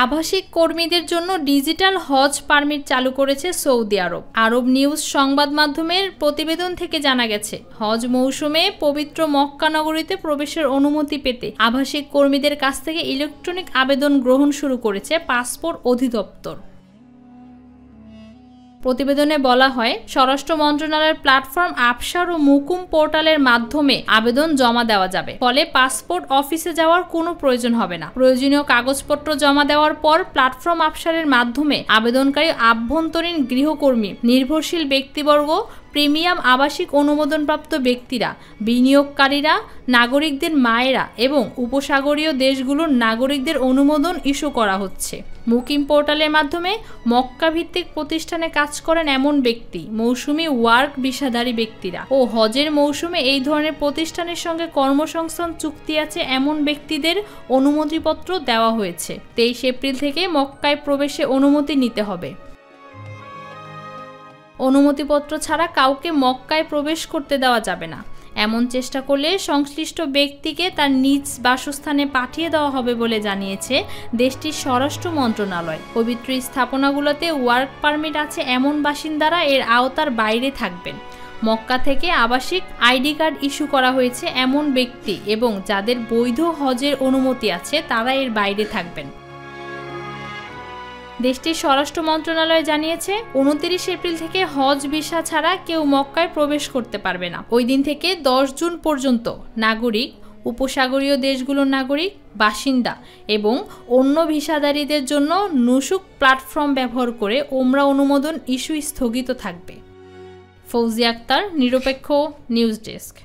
আবাসিক কর্মীদের জন্য ডিজিটাল হজ পারমিট চালু করেছে সৌদি আরব। আরব নিউজ সংবাদ মাধ্যমের প্রতিবেদন থেকে জানা গেছে, হজ মৌসুমে পবিত্র মক্কা নগরীতে প্রবেশের অনুমতি পেতে আবাসিক কর্মীদের কাছ থেকে ইলেকট্রনিক আবেদন গ্রহণ শুরু করেছে পাসপোর্ট অধিদপ্তর। প্রতিবেদনে বলা হয়, স্বরাষ্ট্র মন্ত্রণালয়ের প্ল্যাটফর্ম আবসার ও মুকুম পোর্টালের মাধ্যমে আবেদন জমা দেওয়া যাবে। ফলে পাসপোর্ট অফিসে যাওয়ার কোনো প্রয়োজন হবে না। প্রয়োজনীয় কাগজপত্র জমা দেওয়ার পর প্ল্যাটফর্ম আবসারের মাধ্যমে আবেদনকারী আভ্যন্তরীণ গৃহকর্মী, নির্ভরশীল ব্যক্তিবর্গ, প্রিমিয়াম আবাসিক অনুমোদনপ্রাপ্ত ব্যক্তিরা, বিনিয়োগকারীরা, নাগরিকদের মায়েরা এবং উপসাগরীয় দেশগুলোর নাগরিকদের অনুমোদন ইস্যু করা হচ্ছে। মুকিম পোর্টালের মাধ্যমে মক্কা ভিত্তিক প্রতিষ্ঠানে কাজ করেন এমন ব্যক্তি, মৌসুমি ওয়ার্ক ভিসাধারী ব্যক্তিরা ও হজের মৌসুমে এই ধরনের প্রতিষ্ঠানের সঙ্গে কর্মসংস্থান চুক্তি আছে এমন ব্যক্তিদের অনুমতিপত্র দেওয়া হয়েছে। 23 এপ্রিল থেকে মক্কায় প্রবেশে অনুমতি নিতে হবে। অনুমতিপত্র ছাড়া কাউকে মক্কায় প্রবেশ করতে দেওয়া যাবে না। এমন চেষ্টা করলে সংশ্লিষ্ট ব্যক্তিকে তার নিজ বাসস্থানে পাঠিয়ে দেওয়া হবে বলে জানিয়েছে দেশটির স্বরাষ্ট্র মন্ত্রণালয়। পবিত্র স্থাপনাগুলোতে ওয়ার্ক পারমিট আছে এমন বাসিন্দারা এর আওতার বাইরে থাকবেন। মক্কা থেকে আবাসিক আইডি কার্ড ইস্যু করা হয়েছে এমন ব্যক্তি এবং যাদের বৈধ হজের অনুমতি আছে তারা এর বাইরে থাকবেন। দেশটির স্বরাষ্ট্র মন্ত্রণালয় জানিয়েছে, 29 এপ্রিল থেকে হজ ভিসা ছাড়া কেউ মক্কায় প্রবেশ করতে পারবে না। ওই দিন থেকে 10 জুন পর্যন্ত নাগরিক, উপসাগরীয় দেশগুলোর নাগরিক, বাসিন্দা এবং অন্য ভিসাধারীদের জন্য নুসুক প্ল্যাটফর্ম ব্যবহার করে ওমরা অনুমোদন ইস্যু স্থগিত থাকবে। ফৌজিয়া আক্তার, নিরপেক্ষ নিউজ ডেস্ক।